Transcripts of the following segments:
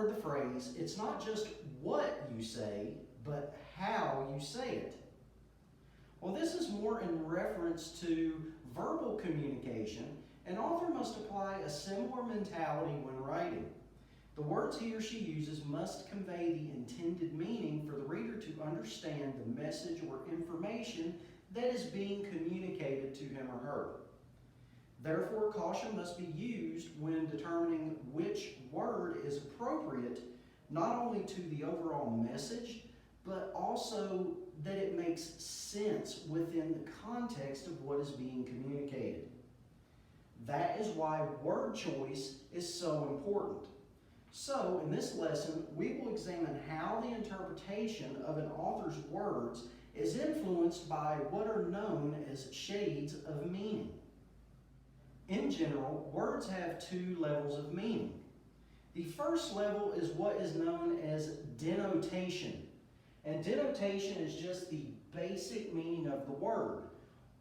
heard the phrase, it's not just what you say, but how you say it. Well, this is more in reference to verbal communication. An author must apply a similar mentality when writing. The words he or she uses must convey the intended meaning for the reader to understand the message or information that is being communicated to him or her. Therefore, caution must be used when determining which word is appropriate, not only to the overall message, but also that it makes sense within the context of what is being communicated. That is why word choice is so important. So, in this lesson, we will examine how the interpretation of an author's words is influenced by what are known as shades of meaning. In general, words have two levels of meaning. The first level is what is known as denotation. And denotation is just the basic meaning of the word,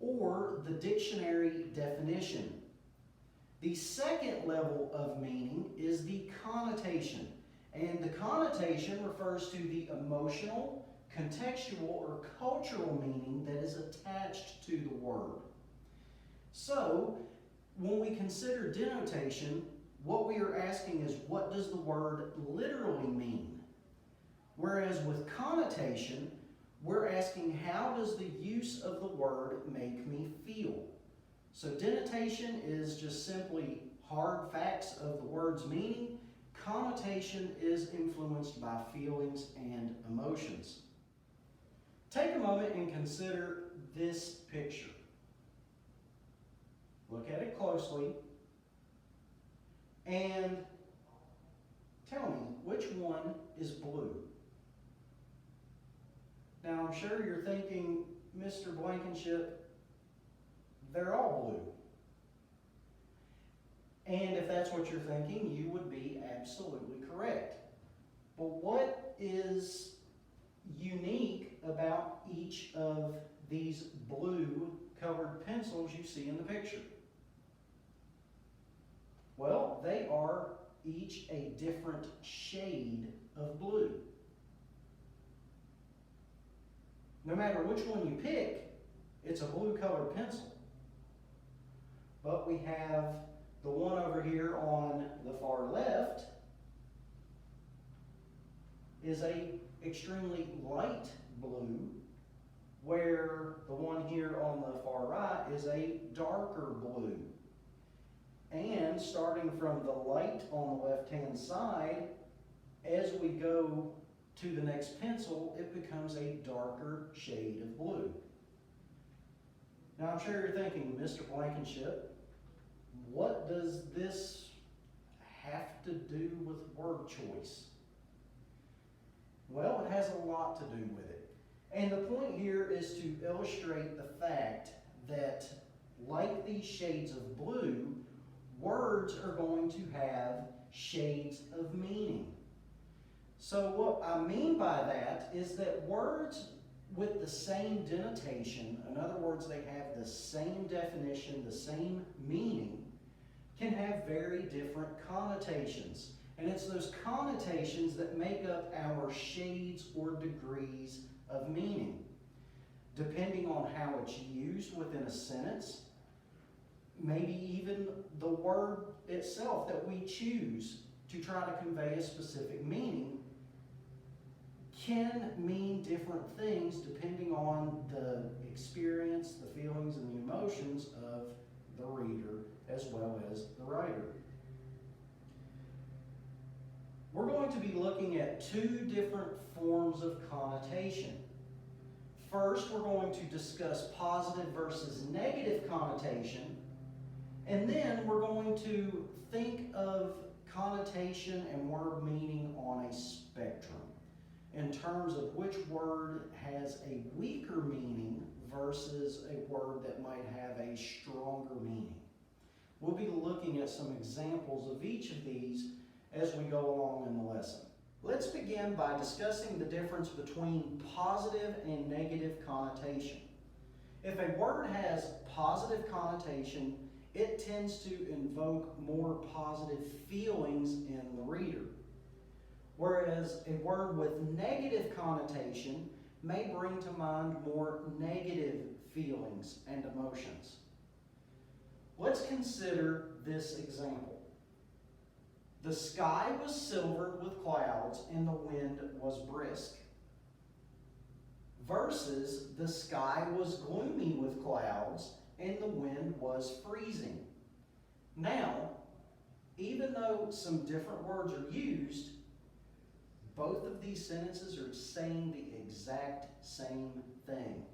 or the dictionary definition. The second level of meaning is the connotation. And the connotation refers to the emotional, contextual, or cultural meaning that is attached to the word. So, when we consider denotation, what we are asking is, what does the word literally mean? Whereas with connotation, we're asking, how does the use of the word make me feel? So denotation is just simply hard facts of the word's meaning. Connotation is influenced by feelings and emotions. Take a moment and consider this picture. Look at it closely and tell me which one is blue. Now, I'm sure you're thinking, Mr. Blankenship, they're all blue. And if that's what you're thinking, you would be absolutely correct. But what is unique about each of these blue colored pencils you see in the picture? Well, they are each a different shade of blue. No matter which one you pick, it's a blue colored pencil. But we have the one over here on the far left is a extremely light blue, where the one here on the far right is a darker blue. And starting from the light on the left-hand side, as we go to the next pencil, it becomes a darker shade of blue. Now, I'm sure you're thinking, Mr. Blankenship, what does this have to do with word choice? Well, it has a lot to do with it. And the point here is to illustrate the fact that, like these shades of blue, words are going to have shades of meaning. So what I mean by that is that words with the same denotation, in other words, they have the same definition, the same meaning, can have very different connotations. And it's those connotations that make up our shades or degrees of meaning. Depending on how it's used within a sentence, maybe even the word itself that we choose to try to convey a specific meaning can mean different things depending on the experience, the feelings, and the emotions of the reader as well as the writer. We're going to be looking at two different forms of connotation. First, we're going to discuss positive versus negative connotation, and then we're going to think of connotation and word meaning on a spectrum in terms of which word has a weaker meaning versus a word that might have a stronger meaning. We'll be looking at some examples of each of these as we go along in the lesson. Let's begin by discussing the difference between positive and negative connotation. If a word has positive connotation, it tends to invoke more positive feelings in the reader. whereas a word with negative connotation may bring to mind more negative feelings and emotions. Let's consider this example. The sky was silvered with clouds and the wind was brisk. Versus the sky was gloomy with clouds and the wind was freezing. Now, even though some different words are used, both of these sentences are saying the exact same thing.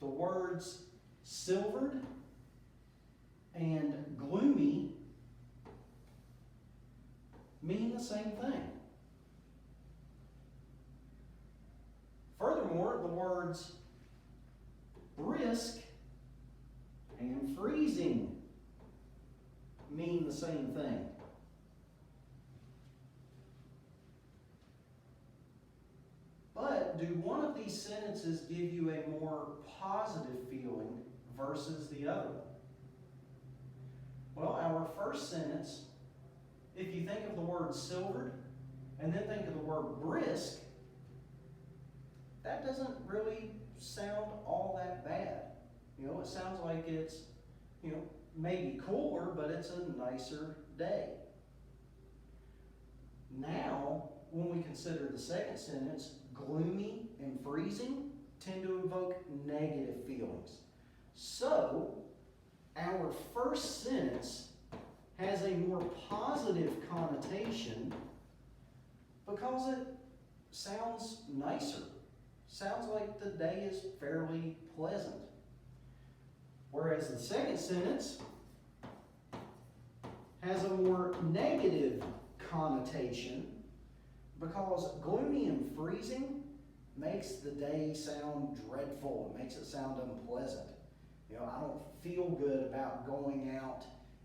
The words silvered and gloomy mean the same thing. Furthermore, the words brisk and freezing mean the same thing. But do one of these sentences give you a more positive feeling versus the other? Well, our first sentence, if you think of the word silvered and then think of the word brisk, that doesn't really sound all that bad. It sounds like it's, maybe cooler, but it's a nicer day. Now, when we consider the second sentence, gloomy and freezing tend to evoke negative feelings. So, our first sentence has a more positive connotation because it sounds nicer. Sounds like the day is fairly pleasant. Whereas the second sentence has a more negative connotation because gloomy and freezing makes the day sound dreadful. It makes it sound unpleasant. I don't feel good about going out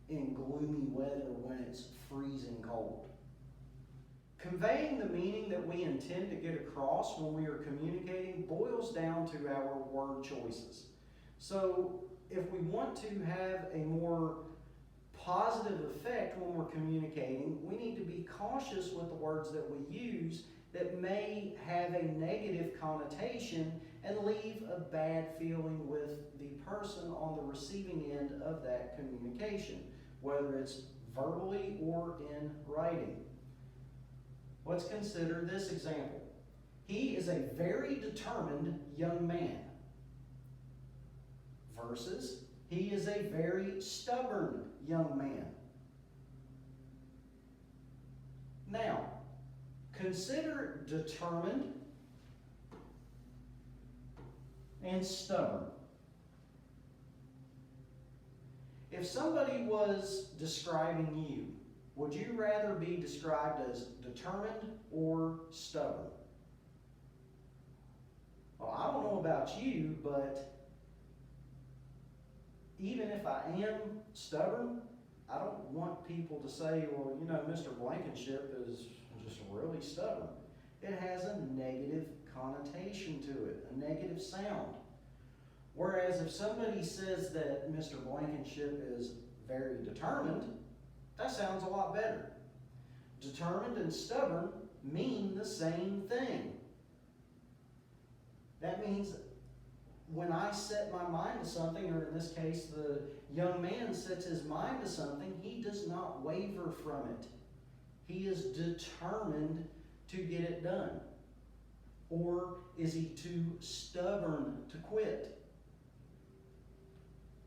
in gloomy weather when it's freezing cold. Conveying the meaning that we intend to get across when we are communicating boils down to our word choices. So, if we want to have a more positive effect when we're communicating, we need to be cautious with the words that we use that may have a negative connotation and leave a bad feeling with the person on the receiving end of that communication, whether it's verbally or in writing. Let's consider this example. He is a very determined young man. Versus, he is a very stubborn young man. Now, consider determined and stubborn. If somebody was describing you, would you rather be described as determined or stubborn? Well, I don't know about you, but even if I am stubborn, I don't want people to say, well, Mr. Blankenship is just really stubborn. It has a negative connotation to it, a negative sound. Whereas if somebody says that Mr. Blankenship is very determined, that sounds a lot better. Determined and stubborn mean the same thing. That means when I set my mind to something, or in this case, the young man sets his mind to something, he does not waver from it. He is determined to get it done. Or is he too stubborn to quit?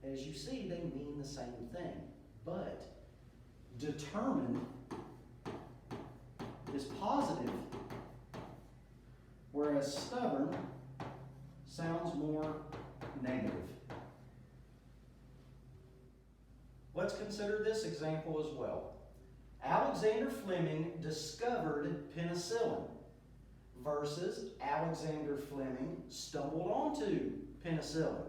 As you see, they mean the same thing. But determined is positive, whereas stubborn sounds more negative. Let's consider this example as well. Alexander Fleming discovered penicillin versus Alexander Fleming stumbled onto penicillin.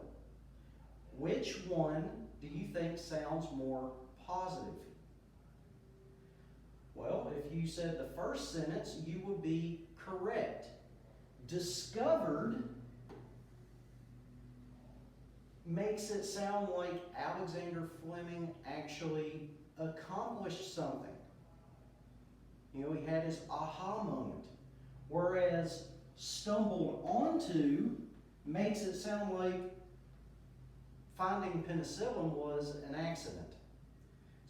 Which one do you think sounds more positive? Well, if you said the first sentence, you would be correct. Discovered makes it sound like Alexander Fleming actually accomplished something. You know, he had his aha moment. Whereas stumbled onto makes it sound like finding penicillin was an accident.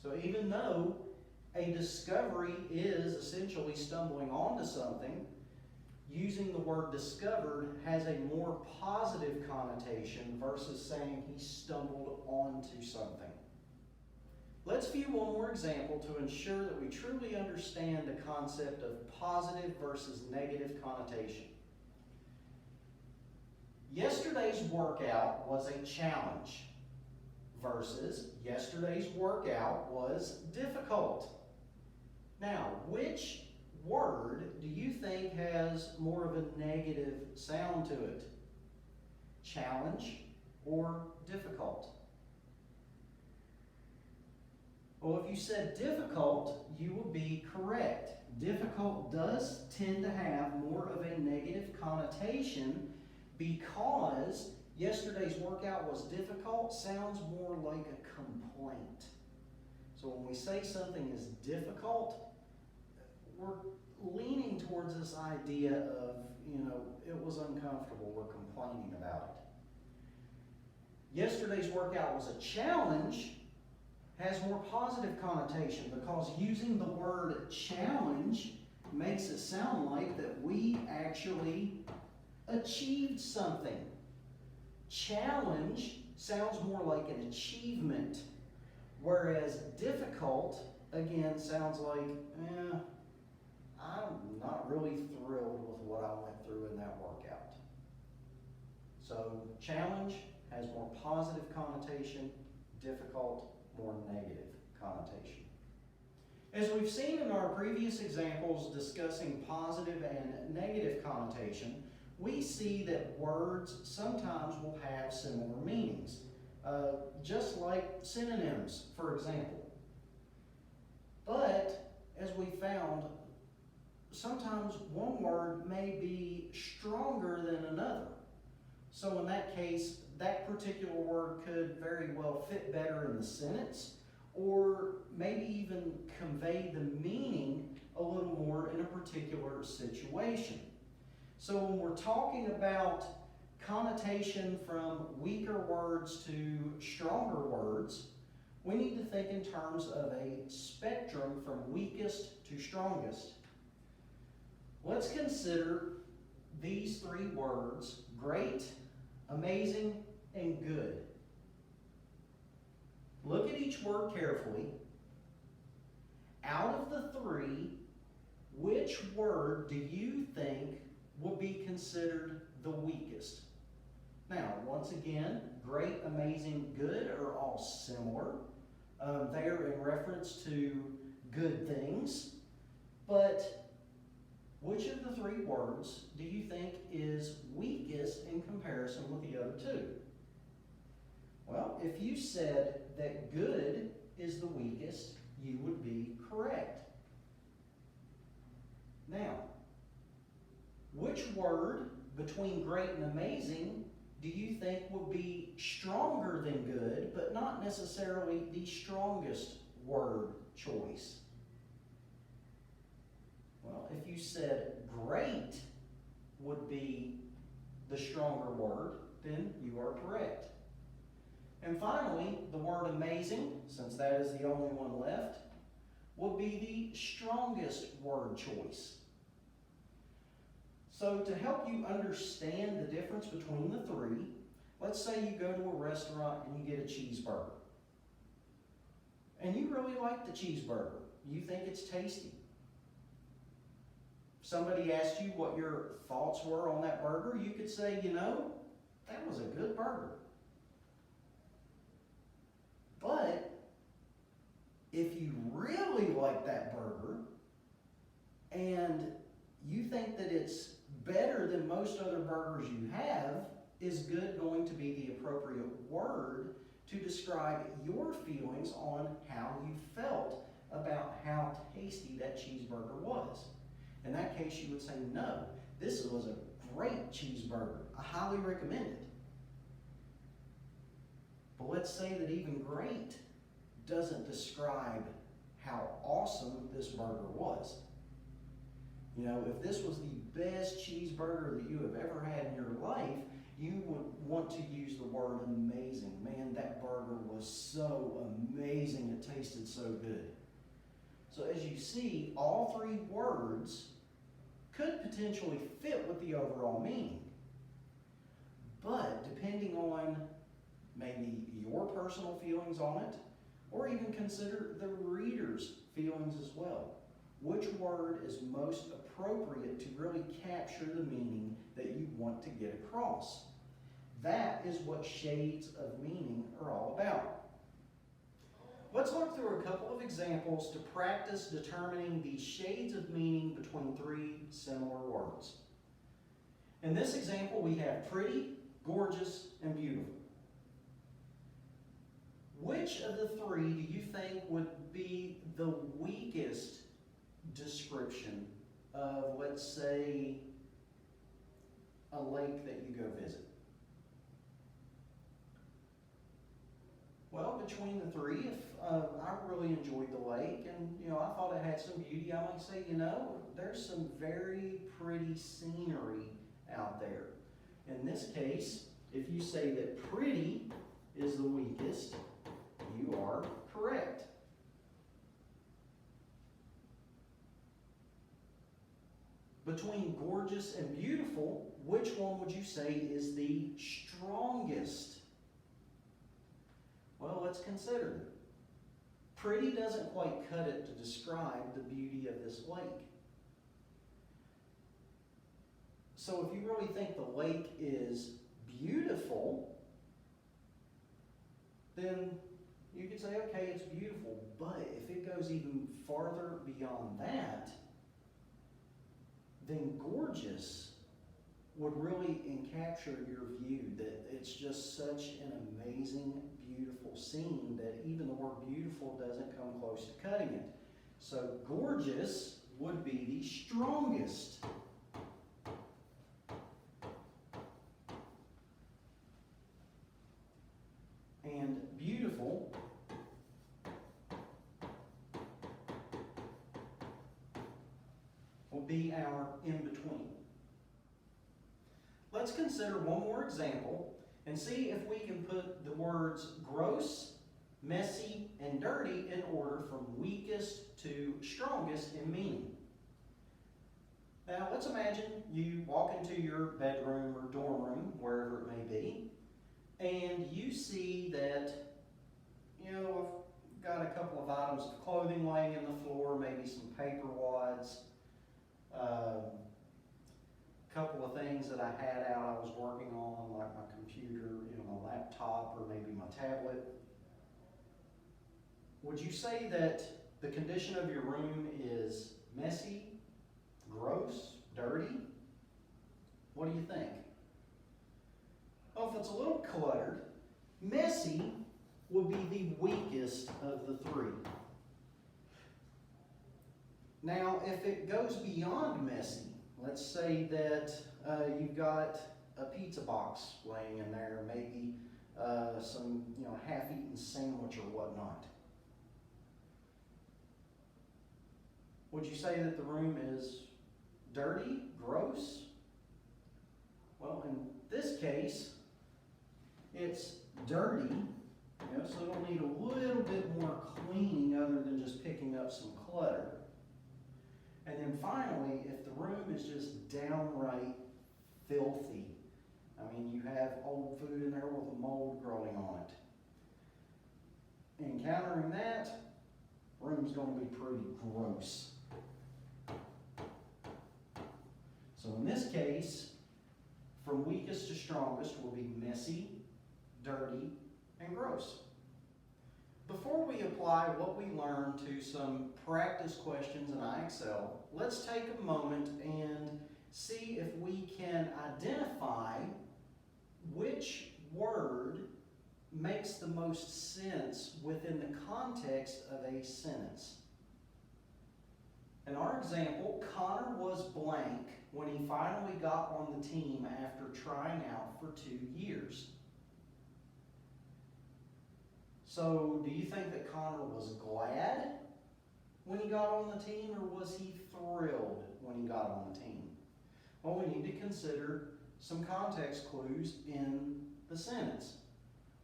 So even though a discovery is essentially stumbling onto something, using the word discovered has a more positive connotation versus saying he stumbled onto something. Let's view one more example to ensure that we truly understand the concept of positive versus negative connotation. Yesterday's workout was a challenge versus yesterday's workout was difficult. Now, which word do you think has more of a negative sound to it? Challenge or difficult? Well, if you said difficult, you would be correct. Difficult does tend to have more of a negative connotation because yesterday's workout was difficult sounds more like a complaint. So when we say something is difficult, we're leaning towards this idea of, it was uncomfortable, we're complaining about it. Yesterday's workout was a challenge has more positive connotation because using the word challenge makes it sound like that we actually achieved something. Challenge sounds more like an achievement, whereas difficult, again, sounds like, I'm not really thrilled with what I went through in that workout. So challenge has more positive connotation, difficult, more negative connotation. As we've seen in our previous examples discussing positive and negative connotation, we see that words sometimes will have similar meanings, just like synonyms, for example. But, as we found, sometimes one word may be stronger than another. So in that case, that particular word could very well fit better in the sentence, or maybe even convey the meaning a little more in a particular situation. So when we're talking about connotation from weaker words to stronger words, we need to think in terms of a spectrum from weakest to strongest. Let's consider these three words: great, amazing, and good. Look at each word carefully. Out of the three, which word do you think would be considered the weakest? Now, once again, great, amazing, good are all similar. They are in reference to good things. But which of the three words do you think is weakest in comparison with the other two? Well, if you said that good is the weakest, you would be correct. Now, which word between great and amazing do you think would be stronger than good, but not necessarily the strongest word choice? Well, if you said great would be the stronger word, then you are correct. And finally, the word amazing, since that is the only one left, would be the strongest word choice. So to help you understand the difference between the three, let's say you go to a restaurant and you get a cheeseburger. And you really like the cheeseburger. You think it's tasty. If somebody asked you what your thoughts were on that burger, you could say, that was a good burger. But if you really like that burger and you think that it's better than most other burgers you have, is good going to be the appropriate word to describe your feelings on how you felt about how tasty that cheeseburger was? In that case, you would say, no, this was a great cheeseburger. I highly recommend it. But let's say that even great doesn't describe how awesome this burger was. You know, if this was the best cheeseburger that you have ever had in your life, you would want to use the word amazing. Man, that burger was so amazing. It tasted so good. So as you see, all three words could potentially fit with the overall meaning. But depending on maybe your personal feelings on it, or even consider the reader's feelings as well, which word is most appropriate to really capture the meaning that you want to get across? That is what shades of meaning are all about. Let's look through a couple of examples to practice determining the shades of meaning between three similar words. In this example, we have pretty, gorgeous, and beautiful. Which of the three do you think would be the weakest description of, let's say, a lake that you go visit? Well, between the three, if I really enjoyed the lake and I thought it had some beauty, I might say, there's some very pretty scenery out there. In this case, if you say that pretty is the weakest, you are correct. Between gorgeous and beautiful, which one would you say is the strongest? Well, let's consider it. Pretty doesn't quite cut it to describe the beauty of this lake. So if you really think the lake is beautiful, then you could say, okay, it's beautiful. But if it goes even farther beyond that, then gorgeous would really encapture your view, that it's just such an amazing, beautiful scene that even the word beautiful doesn't come close to cutting it. So gorgeous would be the strongest. And beautiful will be our in-between. Let's consider one more example and see if we can put the words gross, messy, and dirty in order from weakest to strongest in meaning. Now let's imagine you walk into your bedroom or dorm room, wherever it may be, and you see that, I've got a couple of items of clothing laying in the floor, maybe some paper wads, a couple of things that I had out I was working on, like my computer, my laptop, or maybe my tablet. Would you say that the condition of your room is messy, gross, dirty? What do you think? Well, if it's a little cluttered, messy would be the weakest of the three. Now, if it goes beyond messy, let's say that you've got a pizza box laying in there, maybe some half-eaten sandwich or whatnot. Would you say that the room is dirty, gross? Well, in this case, it's dirty, so it'll need a little bit more cleaning other than just picking up some clutter. And then finally, if the room is just downright filthy, you have old food in there with mold growing on it. Encountering that, room's going to be pretty gross. So in this case, from weakest to strongest will be messy, dirty, and gross. Before we apply what we learned to some practice questions in IXL, let's take a moment and see if we can identify which word makes the most sense within the context of a sentence. In our example, Connor was blank when he finally got on the team after trying out for 2 years. So, do you think that Connor was glad when he got on the team, or was he thrilled when when he got on the team? Well, we need to consider some context clues in the sentence.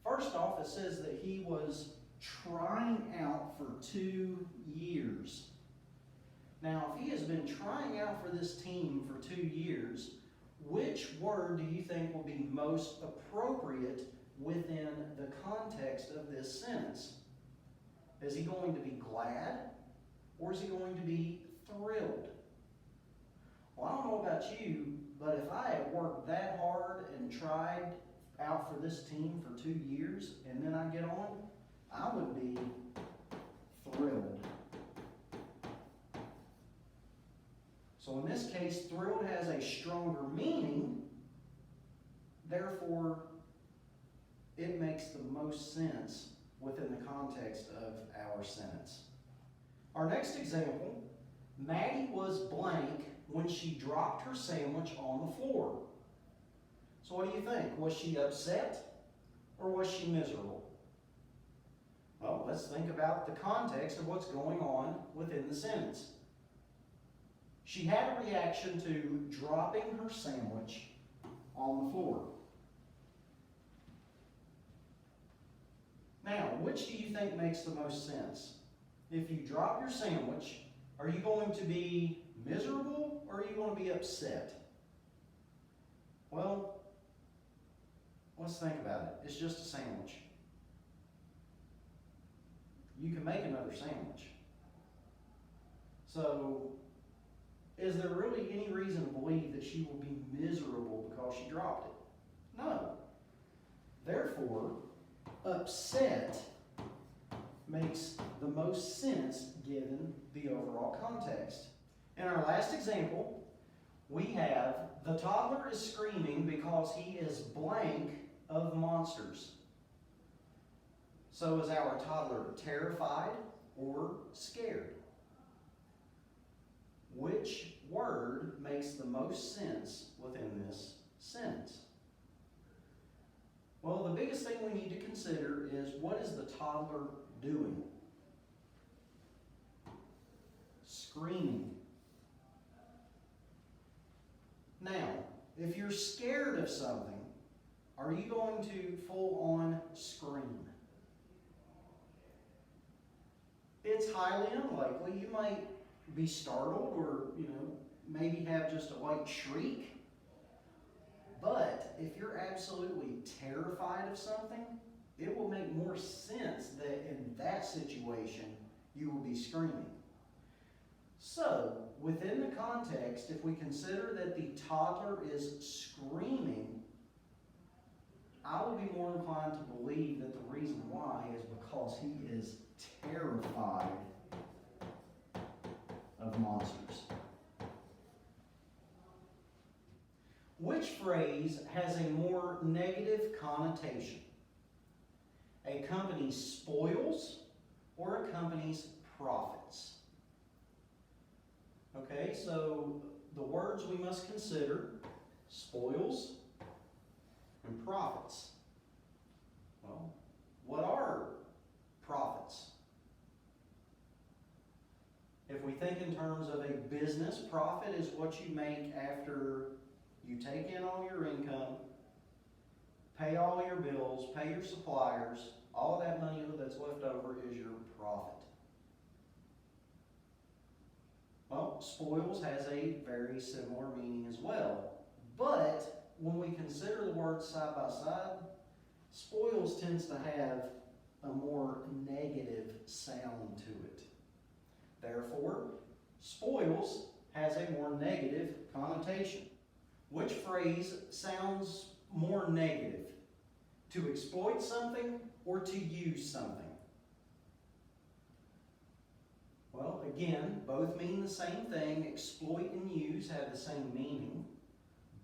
First off, it says that he was trying out for 2 years. Now, if he has been trying out for this team for 2 years, which word do you think will be most appropriate within the context of this sentence? Is he going to be glad, or is he going to be thrilled? Well, I don't know about you, but if I had worked that hard and tried out for this team for 2 years and then I get on, I would be thrilled. So in this case, thrilled has a stronger meaning, therefore it makes the most sense within the context of our sentence. Our next example, Maddie was blank when she dropped her sandwich on the floor. So what do you think? Was she upset or was she miserable? Well, let's think about the context of what's going on within the sentence. She had a reaction to dropping her sandwich on the floor. Now, which do you think makes the most sense? If you drop your sandwich, are you going to be miserable or are you going to be upset? Well, let's think about it. It's just a sandwich. You can make another sandwich. So, is there really any reason to believe that she will be miserable because she dropped it? No. Therefore, upset makes the most sense given the overall context. In our last example, we have the toddler is screaming because he is blank of monsters. So is our toddler terrified or scared? Which word makes the most sense within this sentence? Well, the biggest thing we need to consider is, what is the toddler doing? Screaming. Now, if you're scared of something, are you going to full on scream? It's highly unlikely. You might be startled or, maybe have just a light shriek. But if you're absolutely terrified of something, it will make more sense that in that situation you will be screaming. So, within the context, if we consider that the toddler is screaming, I will be more inclined to believe that the reason why is because he is terrified of monsters. Which phrase has a more negative connotation? A company's spoils or a company's profits? Okay, so the words we must consider: spoils and profits. Well, what are profits? If we think in terms of a business, profit is what you make after you take in all your income, pay all your bills, pay your suppliers, all of that money that's left over is your profit. Well, spoils has a very similar meaning as well. But when we consider the words side by side, spoils tends to have a more negative sound to it. Therefore, spoils has a more negative connotation. Which phrase sounds more negative? To exploit something or to use something? Well, again, both mean the same thing. Exploit and use have the same meaning,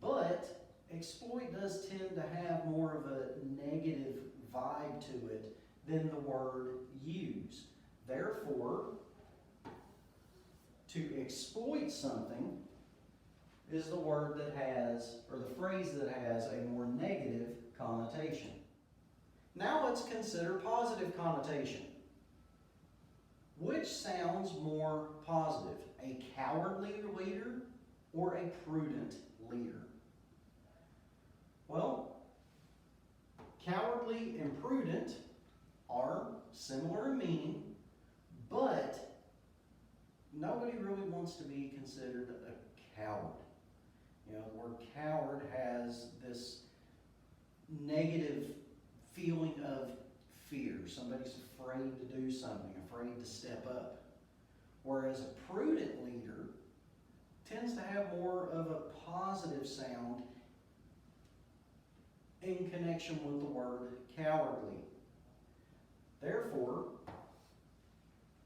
but exploit does tend to have more of a negative vibe to it than the word use. Therefore, to exploit something is the word that has, or the phrase that has, a more negative connotation. Now let's consider positive connotation. Which sounds more positive? A cowardly leader or a prudent leader? Well, cowardly and prudent are similar in meaning, but nobody really wants to be considered a coward. You know, the word coward has this negative feeling of fear. Somebody's afraid to do something, afraid to step up. Whereas a prudent leader tends to have more of a positive sound in connection with the word cowardly. Therefore,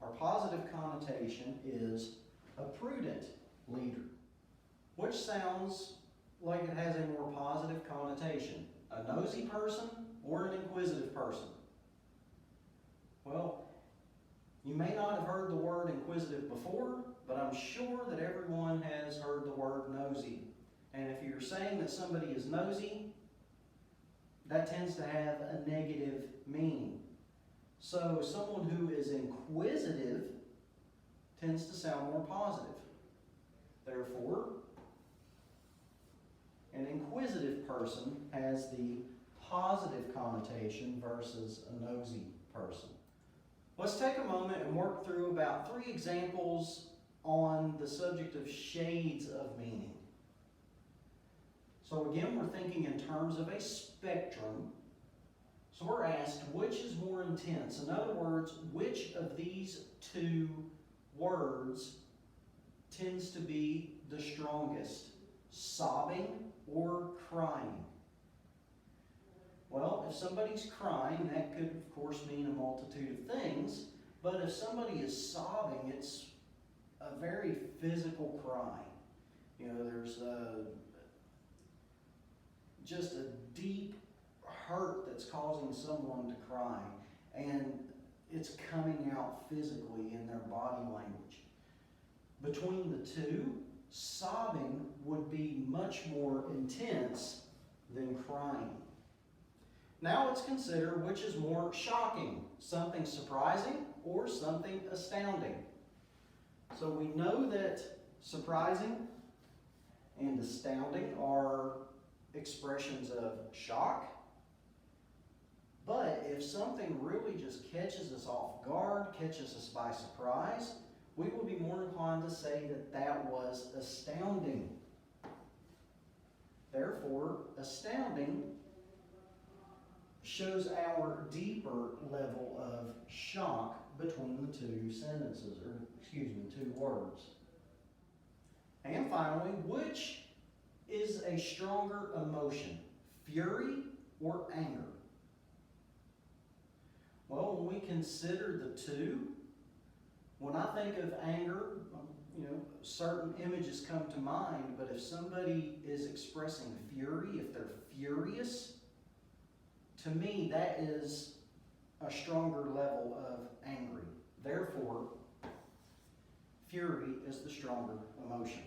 our positive connotation is a prudent leader, which sounds like it has a more positive connotation. A nosy person or an inquisitive person? Well, you may not have heard the word inquisitive before, but I'm sure that everyone has heard the word nosy. And if you're saying that somebody is nosy, that tends to have a negative meaning. So someone who is inquisitive tends to sound more positive. Therefore, an inquisitive person has the positive connotation versus a nosy person. Let's take a moment and work through about 3 examples on the subject of shades of meaning. So again, we're thinking in terms of a spectrum. So we're asked, which is more intense? In other words, which of these 2 words tends to be the strongest? Sobbing or crying? Well, if somebody's crying, that could, of course, mean a multitude of things. But if somebody is sobbing, it's a very physical cry. You know, there's just a deep hurt that's causing someone to cry. And it's coming out physically in their body language. Between the 2, sobbing would be much more intense than crying. Now let's consider which is more shocking, something surprising or something astounding. So we know that surprising and astounding are expressions of shock. But if something really just catches us off guard, catches us by surprise, we will be more inclined to say that that was astounding. Therefore, astounding shows our deeper level of shock between the 2 sentences, or 2 words. And finally, which is a stronger emotion, fury or anger? Well, when we consider the 2, when I think of anger, certain images come to mind, but if somebody is expressing fury, if they're furious, to me that is a stronger level of angry. Therefore, fury is the stronger emotion.